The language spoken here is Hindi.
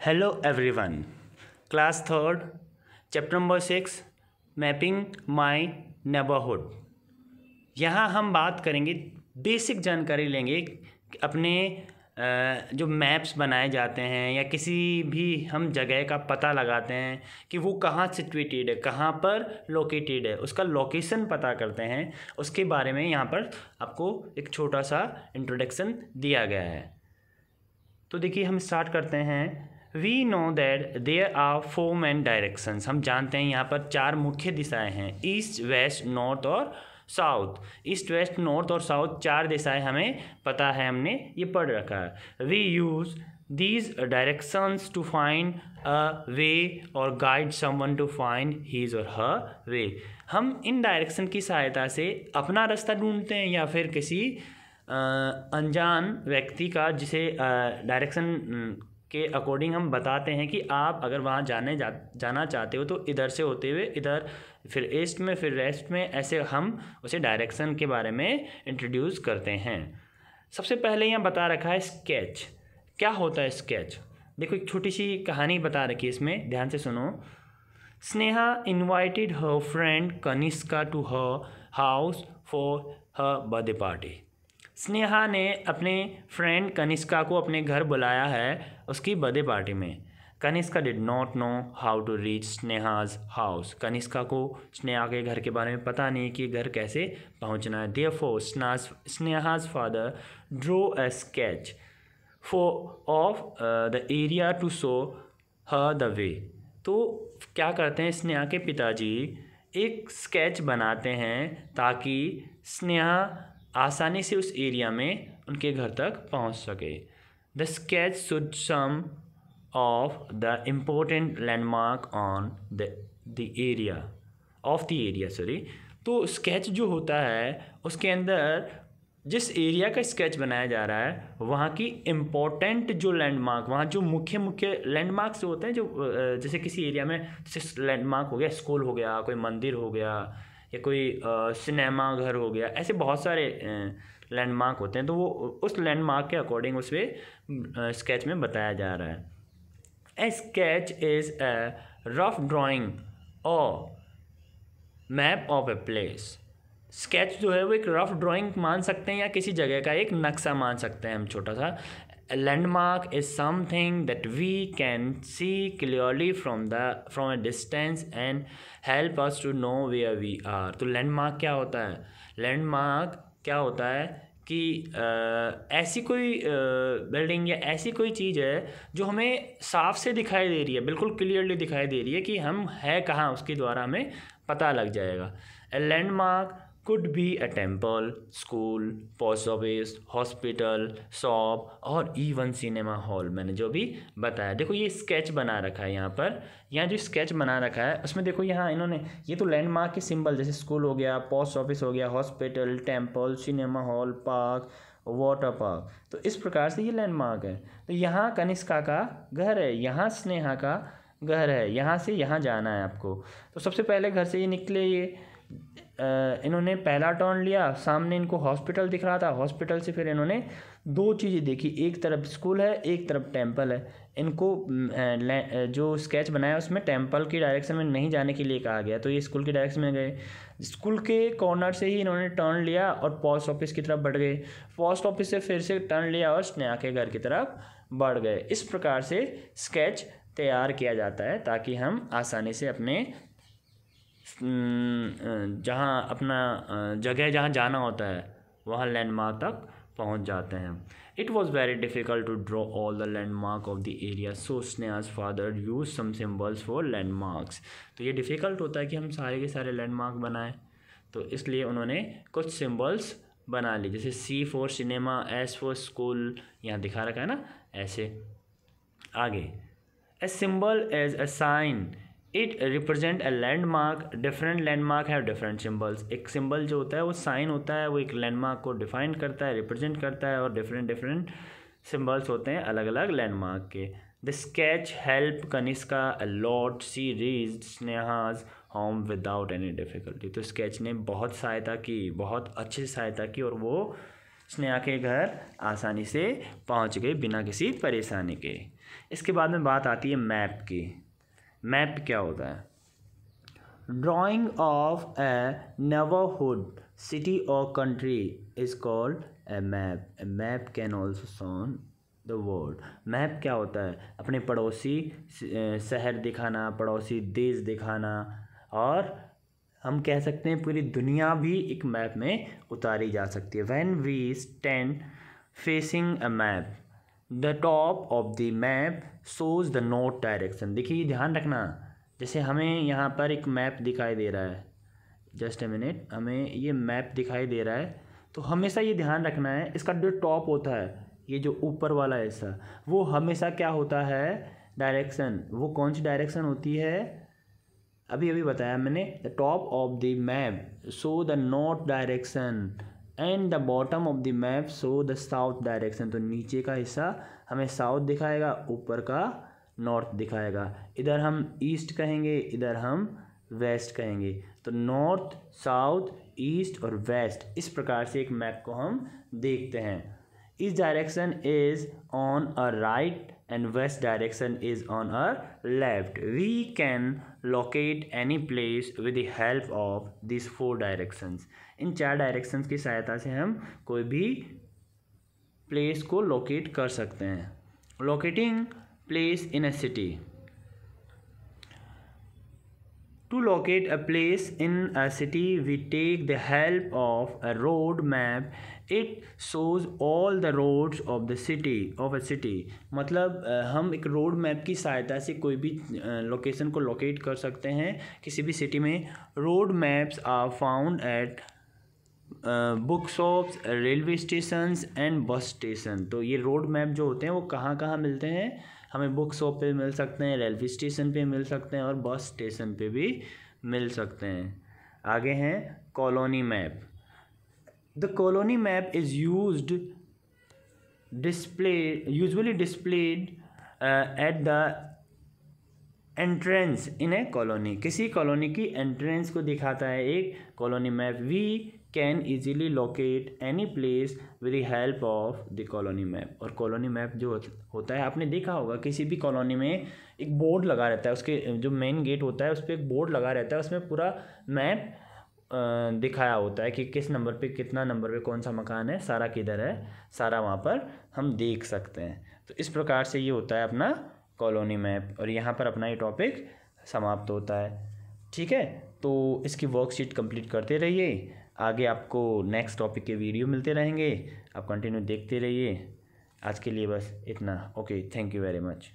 Hello everyone. Class 3rd, chapter number 6, mapping माई नेबरहुड। यहाँ हम बात करेंगे, बेसिक जानकारी लेंगे अपने जो मैप्स बनाए जाते हैं या किसी भी हम जगह का पता लगाते हैं कि वो कहाँ सिचुएटेड है, कहाँ पर लोकेटेड है, उसका लोकेशन पता करते हैं। उसके बारे में यहाँ पर आपको एक छोटा सा इंट्रोडक्शन दिया गया है। तो देखिए हम स्टार्ट करते हैं। We know that there are 4 main directions. हम जानते हैं यहाँ पर 4 मुख्य दिशाएं हैं, ईस्ट, वेस्ट, नॉर्थ और साउथ। ईस्ट, वेस्ट, नॉर्थ और साउथ 4 दिशाएं हमें पता है, हमने ये पढ़ रखा है। We use these directions to find a way or guide someone to find his or her way। हम इन डायरेक्शन की सहायता से अपना रास्ता ढूंढते हैं या फिर किसी अनजान व्यक्ति का, जिसे डायरेक्शन के अकॉर्डिंग हम बताते हैं कि आप अगर वहाँ जाना चाहते हो तो इधर से होते हुए इधर, फिर ईस्ट में, फिर वेस्ट में, ऐसे हम उसे डायरेक्शन के बारे में इंट्रोड्यूस करते हैं। सबसे पहले यहाँ बता रखा है स्केच। क्या होता है स्केच? देखो एक छोटी सी कहानी बता रखी है इसमें, ध्यान से सुनो। Sneha invited her friend Kanishka to her house for her birthday party. Sneha ने अपने फ्रेंड कनिष्का को अपने घर बुलाया है उसकी बर्थडे पार्टी में। Kanishka did not know how to reach Sneha's house. Kanishka को स्नेहा के घर के बारे में पता नहीं कि घर कैसे पहुंचना है। Therefore Sneha's father drew a sketch of the area to show her the way. तो क्या करते हैं, स्नेहा के पिताजी एक स्केच बनाते हैं ताकि स्नेहा आसानी से उस एरिया में उनके घर तक पहुंच सके। The sketch should some of the important landmark on the area sorry. तो स्केच जो होता है उसके अंदर जिस एरिया का स्केच बनाया जा रहा है वहाँ की इम्पोर्टेंट जो लैंडमार्क, वहाँ जो मुख्य लैंडमार्क्स होते हैं, जो जैसे किसी एरिया में जैसे लैंडमार्क हो गया, स्कूल हो गया, कोई मंदिर हो गया, या कोई सिनेमा घर हो गया, ऐसे बहुत सारे लैंडमार्क होते हैं। तो वो उस लैंडमार्क के अकॉर्डिंग उस पर स्केच में बताया जा रहा है। A sketch is a rough drawing or map of a place. Sketch जो है वो एक रफ ड्राइंग मान सकते हैं या किसी जगह का एक नक्शा मान सकते हैं हम, छोटा सा। Landmark is something that we can see clearly from a distance and help us to know where we are. तो लैंडमार्क क्या होता है? लैंडमार्क क्या होता है कि ऐसी कोई बिल्डिंग या ऐसी कोई चीज़ है जो हमें साफ से दिखाई दे रही है, बिल्कुल क्लियरली दिखाई दे रही है कि हम है कहाँ, उसके द्वारा हमें पता लग जाएगा। A landmark could be a temple, school, post office, hospital, shop और even cinema hall। मैंने जो भी बताया, देखो ये स्केच बना रखा है यहाँ पर। यहाँ जो स्केच बना रखा है उसमें देखो, यहाँ इन्होंने ये तो लैंडमार्क के सिंबल, जैसे स्कूल हो गया, पोस्ट ऑफिस हो गया, hospital, temple, cinema hall, park, water park. तो इस प्रकार से ये लैंडमार्क है। तो यहाँ कनिष्का का घर है, यहाँ स्नेहा का घर है, यहाँ से यहाँ जाना है आपको। तो सबसे पहले घर से ये निकले, ये इन्होंने पहला टर्न लिया, सामने इनको हॉस्पिटल दिख रहा था, हॉस्पिटल से फिर इन्होंने 2 चीज़ें देखी, एक तरफ स्कूल है, एक तरफ टेंपल है। इनको जो स्केच बनाया उसमें टेंपल की डायरेक्शन में नहीं जाने के लिए कहा गया, तो ये स्कूल की डायरेक्शन में गए। स्कूल के कॉर्नर से ही इन्होंने टर्न लिया और पोस्ट ऑफिस की तरफ बढ़ गए। पोस्ट ऑफिस से फिर से टर्न लिया और स्नेहा के घर की तरफ बढ़ गए। इस प्रकार से स्केच तैयार किया जाता है ताकि हम आसानी से अपने जहाँ अपना जगह जहाँ जाना होता है वहाँ लैंडमार्क तक पहुँच जाते हैं। It was very difficult to draw all the landmark of the area, so Sneha's father use some symbols for landmarks. तो ये डिफ़िकल्ट होता है कि हम सारे के सारे लैंडमार्क बनाएं, तो इसलिए उन्होंने कुछ सिम्बल्स बना ली, जैसे C for cinema, S for school, यहाँ दिखा रखा है ना ऐसे। आगे, a symbol as a sign it represent a landmark, different landmark है डिफरेंट सिम्बल्स। एक सिंबल जो होता है वो साइन होता है, वो एक लैंडमार्क को डिफाइन करता है, रिप्रेजेंट करता है, और डिफरेंट सिम्बल्स होते हैं अलग अलग लैंडमार्क के। The sketch help Kanishka a lot, she reached Sneha's home without any difficulty. तो स्केच ने बहुत सहायता की, बहुत अच्छी सहायता की, और वो उसने आके घर आसानी से पहुंच गए बिना किसी परेशानी के। इसके बाद में बात आती है मैप की। मैप क्या होता है? Drawing of a neighbourhood, city or country is called a map. A map can also shown the world. Map क्या होता है? अपने पड़ोसी शहर दिखाना, पड़ोसी देश दिखाना, और हम कह सकते हैं पूरी दुनिया भी एक मैप में उतारी जा सकती है। When we stand facing a map, the top of the map shows the north direction. देखिए ध्यान रखना, जैसे हमें यहाँ पर एक मैप दिखाई दे रहा है, जस्ट ए मिनट, हमें ये मैप दिखाई दे रहा है, तो हमेशा ये ध्यान रखना है इसका जो टॉप होता है, ये जो ऊपर वाला हिस्सा, वो हमेशा क्या होता है? डायरेक्शन। वो कौन सी डायरेक्शन होती है? अभी अभी बताया मैंने, the top of the map show the north direction and the bottom of the map show the south direction. तो नीचे का हिस्सा हमें साउथ दिखाएगा, ऊपर का नॉर्थ दिखाएगा। इधर हम ईस्ट कहेंगे, इधर हम वेस्ट कहेंगे। तो नॉर्थ, साउथ, ईस्ट और वेस्ट, इस प्रकार से एक मैप को हम देखते हैं। East direction is on a right and west direction is on a left. We can locate any place with the help of this 4 directions. इन 4 डायरेक्शंस की सहायता से हम कोई भी प्लेस को लोकेट कर सकते हैं। Locating place in a city. To locate a place in a city, we take the help of a road map. It shows all the roads of the city of a city. मतलब हम एक रोड मैप की सहायता से कोई भी लोकेशन को लोकेट कर सकते हैं किसी भी सिटी में। Road maps are found at book shops, railway stations and bus station. तो ये रोड मैप जो होते हैं वो कहाँ कहाँ मिलते हैं? हमें बुक शॉप पे मिल सकते हैं, रेलवे स्टेशन पे मिल सकते हैं और बस स्टेशन पे भी मिल सकते हैं। आगे हैं colony map. The colony map is usually displayed at the entrance in a colony. किसी कॉलोनी की एंट्रेंस को दिखाता है एक colony map. We can easily locate any place with the help of the colony map. और कॉलोनी मैप जो होता है, आपने देखा होगा किसी भी कॉलोनी में एक बोर्ड लगा रहता है, उसके जो मेन गेट होता है उस पर एक बोर्ड लगा रहता है, उसमें पूरा मैप दिखाया होता है कि किस नंबर पे, कितना नंबर पे कौन सा मकान है, सारा किधर है, सारा वहाँ पर हम देख सकते हैं। तो इस प्रकार से ये होता है अपना कॉलोनी मैप, और यहाँ पर अपना ये टॉपिक समाप्त होता है। ठीक है, तो इसकी वर्कशीट कंप्लीट करते रहिए। आगे आपको नेक्स्ट टॉपिक के वीडियो मिलते रहेंगे, आप कंटिन्यू देखते रहिए। आज के लिए बस इतना। Okay, thank you very much.